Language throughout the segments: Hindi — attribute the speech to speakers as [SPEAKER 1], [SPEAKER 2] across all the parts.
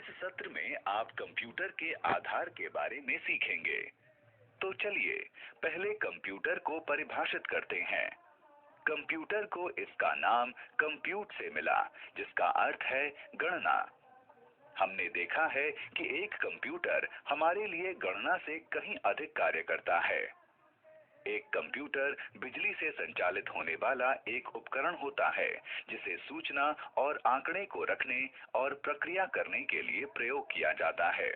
[SPEAKER 1] इस सत्र में आप कंप्यूटर के आधार के बारे में सीखेंगे। तो चलिए पहले कंप्यूटर को परिभाषित करते हैं। कंप्यूटर को इसका नाम कंप्यूट से मिला, जिसका अर्थ है गणना। हमने देखा है कि एक कंप्यूटर हमारे लिए गणना से कहीं अधिक कार्य करता है। एक कंप्यूटर बिजली से संचालित होने वाला एक उपकरण होता है, जिसे सूचना और आंकड़े को रखने और प्रक्रिया करने के लिए प्रयोग किया जाता है।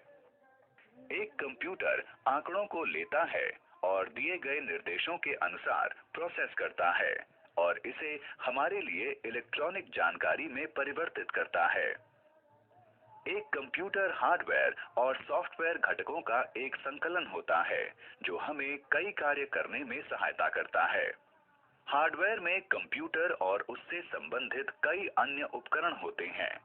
[SPEAKER 1] एक कंप्यूटर आंकड़ों को लेता है और दिए गए निर्देशों के अनुसार प्रोसेस करता है और इसे हमारे लिए इलेक्ट्रॉनिक जानकारी में परिवर्तित करता है। एक कंप्यूटर हार्डवेयर और सॉफ्टवेयर घटकों का एक संकलन होता है, जो हमें कई कार्य करने में सहायता करता है। हार्डवेयर में कंप्यूटर और उससे संबंधित कई अन्य उपकरण होते हैं।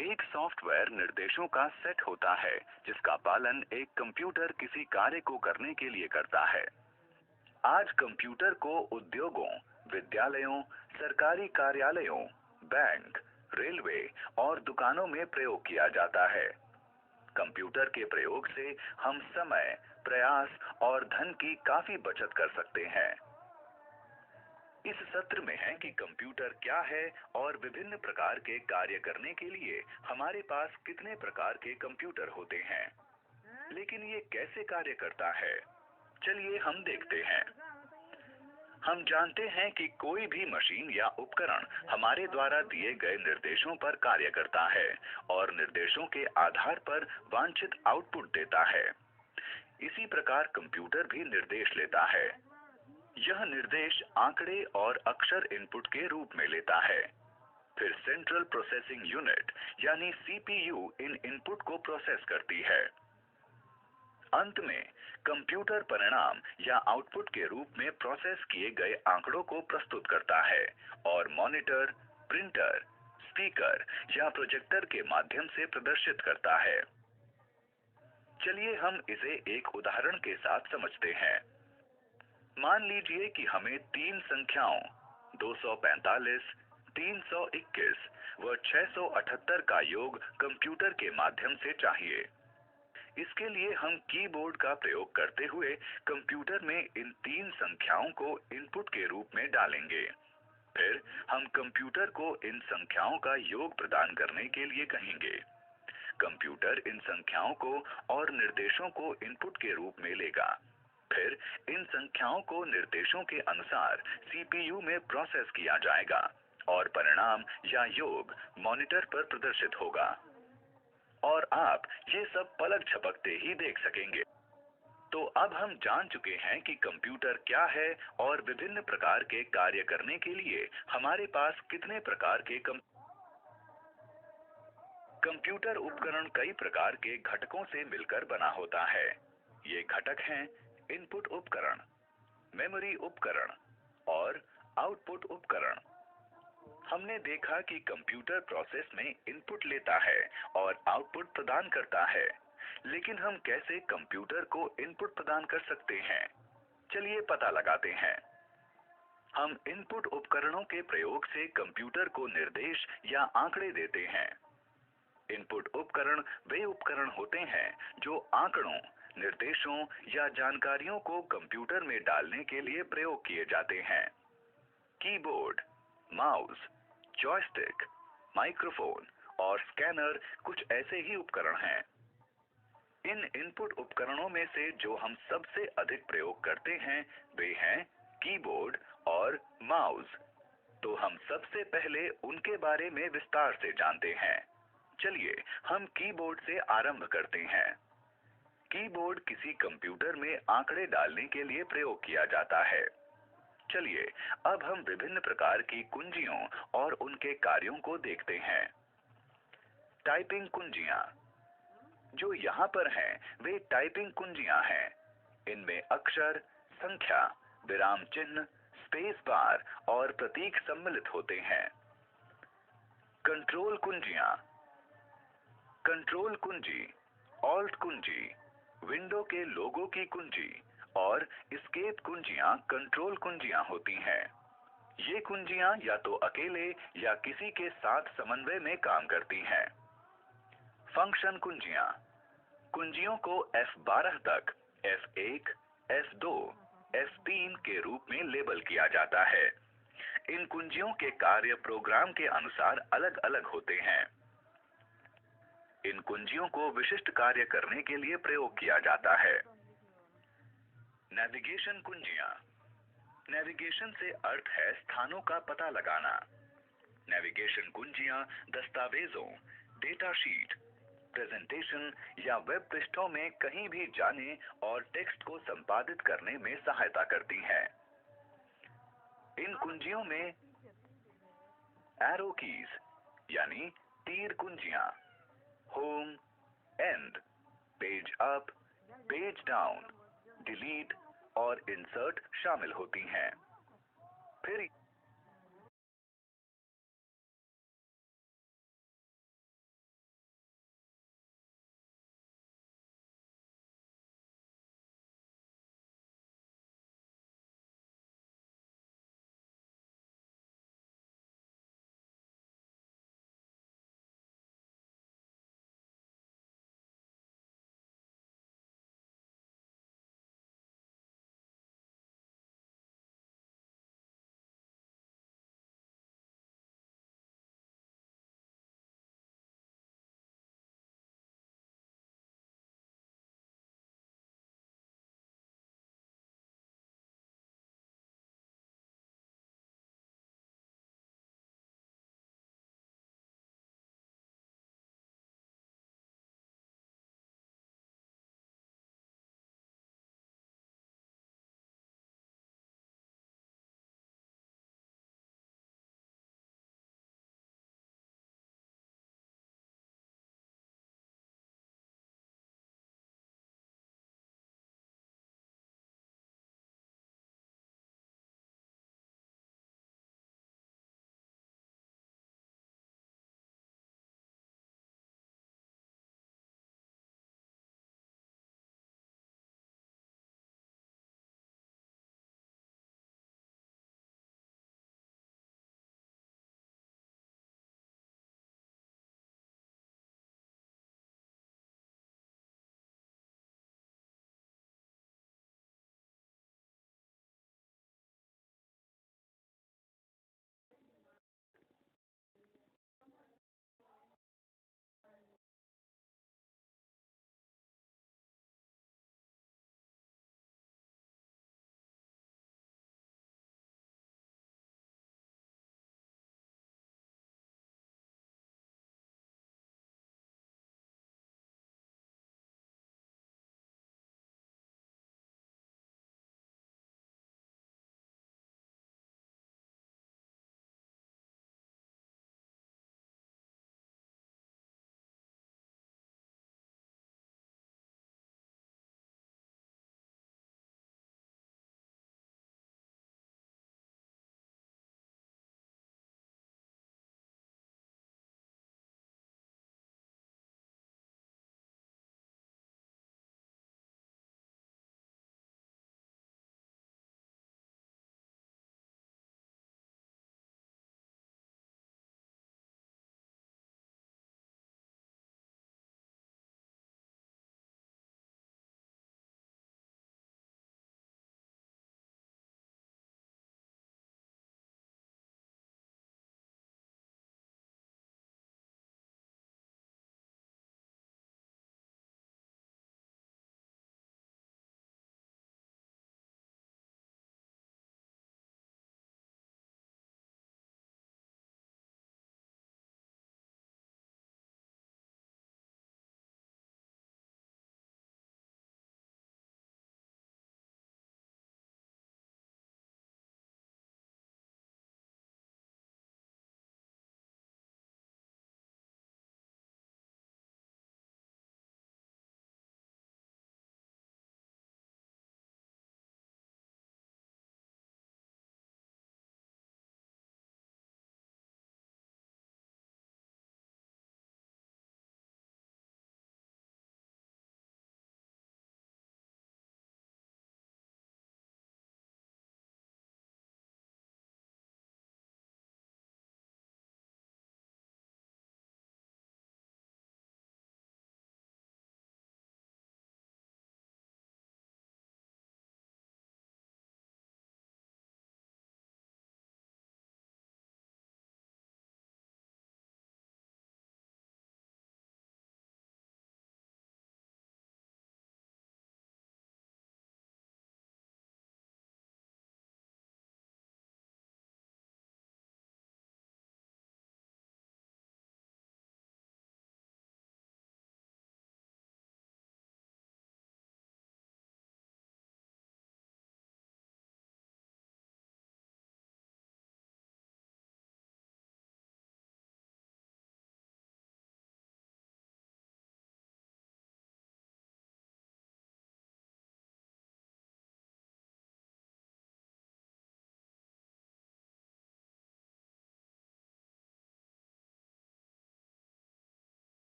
[SPEAKER 1] एक सॉफ्टवेयर निर्देशों का सेट होता है, जिसका पालन एक कंप्यूटर किसी कार्य को करने के लिए करता है। आज कंप्यूटर को उद्योगों, विद्यालयों, सरकारी कार्यालयों, बैंक, रेलवे और दुकानों में प्रयोग किया जाता है। कंप्यूटर के प्रयोग से हम समय, प्रयास और धन की काफी बचत कर सकते हैं। इस सत्र में है कि कंप्यूटर क्या है और विभिन्न प्रकार के कार्य करने के लिए हमारे पास कितने प्रकार के कंप्यूटर होते हैं। लेकिन ये कैसे कार्य करता है, चलिए हम देखते हैं। हम जानते हैं कि कोई भी मशीन या उपकरण हमारे द्वारा दिए गए निर्देशों पर कार्य करता है और निर्देशों के आधार पर वांछित आउटपुट देता है। इसी प्रकार कंप्यूटर भी निर्देश लेता है। यह निर्देश आंकड़े और अक्षर इनपुट के रूप में लेता है। फिर सेंट्रल प्रोसेसिंग यूनिट यानी सीपीयू इन इनपुट को प्रोसेस करती है। अंत में कंप्यूटर परिणाम या आउटपुट के रूप में प्रोसेस किए गए आंकड़ों को प्रस्तुत करता है और मॉनिटर, प्रिंटर, स्पीकर या प्रोजेक्टर के माध्यम से प्रदर्शित करता है। चलिए हम इसे एक उदाहरण के साथ समझते हैं। मान लीजिए कि हमें तीन संख्याओं 245, 321 व 678 का योग कंप्यूटर के माध्यम से चाहिए। इसके लिए हम कीबोर्ड का प्रयोग करते हुए कंप्यूटर में इन तीन संख्याओं को इनपुट के रूप में डालेंगे। फिर हम कंप्यूटर को इन संख्याओं का योग प्रदान करने के लिए कहेंगे। कंप्यूटर इन संख्याओं को और निर्देशों को इनपुट के रूप में लेगा। फिर इन संख्याओं को निर्देशों के अनुसार सीपीयू में प्रोसेस किया जाएगा और परिणाम या योग मॉनिटर पर प्रदर्शित होगा और आप ये सब पलक झपकते ही देख सकेंगे। तो अब हम जान चुके हैं कि कंप्यूटर क्या है और विभिन्न प्रकार के कार्य करने के लिए हमारे पास कितने प्रकार के कंप्यूटर उपकरण कई प्रकार के घटकों से मिलकर बना होता है। ये घटक हैं इनपुट उपकरण, मेमोरी उपकरण और आउटपुट उपकरण। हमने देखा कि कंप्यूटर प्रोसेस में इनपुट लेता है और आउटपुट प्रदान करता है। लेकिन हम कैसे कंप्यूटर को इनपुट प्रदान कर सकते हैं, चलिए पता लगाते हैं। हम इनपुट उपकरणों के प्रयोग से कंप्यूटर को निर्देश या आंकड़े देते हैं। इनपुट उपकरण वे उपकरण होते हैं जो आंकड़ों, निर्देशों या जानकारियों को कंप्यूटर में डालने के लिए प्रयोग किए जाते हैं। कीबोर्ड, माउस, जॉयस्टिक, माइक्रोफोन और स्कैनर कुछ ऐसे ही उपकरण हैं। इन इनपुट उपकरणों में से जो हम सबसे अधिक प्रयोग करते हैं वे हैं कीबोर्ड और माउस। तो हम सबसे पहले उनके बारे में विस्तार से जानते हैं। चलिए हम कीबोर्ड से आरंभ करते हैं। कीबोर्ड किसी कंप्यूटर में आंकड़े डालने के लिए प्रयोग किया जाता है। चलिए अब हम विभिन्न प्रकार की कुंजियों और उनके कार्यों को देखते हैं। टाइपिंग कुंजियां जो यहाँ पर हैं वे टाइपिंग कुंजियां हैं। इनमें अक्षर, संख्या, विराम चिन्ह, स्पेस बार और प्रतीक सम्मिलित होते हैं। कंट्रोल कुंजियां, कंट्रोल कुंजी, ऑल्ट कुंजी, विंडो के लोगो की कुंजी और एस्केप कुंजियां कंट्रोल कुंजियां होती हैं। ये कुंजियां या तो अकेले या किसी के साथ समन्वय में काम करती हैं। फंक्शन कुंजियां। कुंजियों को F12 तक F1, F2, F3 के रूप में लेबल किया जाता है। इन कुंजियों के कार्य प्रोग्राम के अनुसार अलग अलग होते हैं। इन कुंजियों को विशिष्ट कार्य करने के लिए प्रयोग किया जाता है। नेविगेशन कुंजियां। नेविगेशन से अर्थ है स्थानों का पता लगाना। नेविगेशन कुंजियां दस्तावेजों, डेटा शीट, प्रेजेंटेशन या वेब पृष्ठों में कहीं भी जाने और टेक्स्ट को संपादित करने में सहायता करती हैं। इन कुंजियों में एरो कीज यानी तीर कुंजियां, home, end, page up, page down, delete और इंसर्ट शामिल होती हैं। फिर